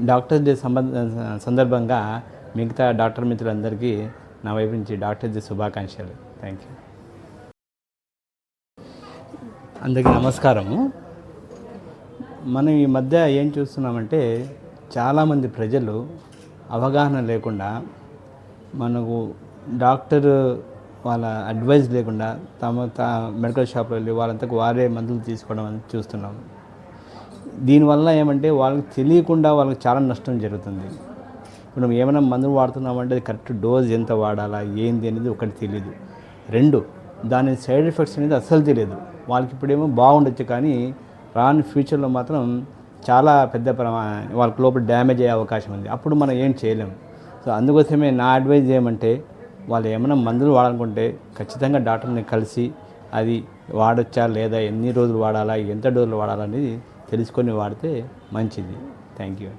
Doctors day సందర్భంగా మిగతా doctor మిత్రులందరికీ నా వైపు నుంచి డాక్టర్స్ డే శుభాకాంక్షలు. Thank you. అందరికీ నమస్కారము. మనం ఈ మధ్య ఏం చూస్తున్నామంటే చాలామంది ప్రజలు అవగాహన లేకుండా మనకు డాక్టర్ వాళ్ళ అడ్వైజ్ లేకుండా మెడికల్ షాప్లో వెళ్ళి వాళ్ళంతకు వారే మందులు తీసుకోవడం అని చూస్తున్నాం. దీనివల్ల ఏమంటే వాళ్ళకి తెలియకుండా వాళ్ళకి చాలా నష్టం జరుగుతుంది. మనం ఏమైనా మందులు వాడుతున్నామంటే అది కరెక్ట్ డోస్ ఎంత వాడాలా ఏంది అనేది ఒకటి తెలియదు. 2 దాని సైడ్ ఎఫెక్ట్స్ అనేది అస్సలు తెలియదు. వాళ్ళకి ఇప్పుడేమో బాగుండొచ్చు కానీ రాని ఫ్యూచర్లో మాత్రం చాలా పెద్ద వాళ్ళకి లోపల డ్యామేజ్ అయ్యే అవకాశం ఉంది. అప్పుడు మనం ఏం చేయలేము. సో అందుకోసమే నా అడ్వైజ్ ఏమంటే వాళ్ళు ఏమైనా మందులు వాడాలనుకుంటే ఖచ్చితంగా డాక్టర్ని కలిసి అది వాడొచ్చా లేదా, ఎన్ని రోజులు వాడాలా, ఎంత డోసులు వాడాలనేది తెలుసుకొని వాడితే మంచిది. Thank you.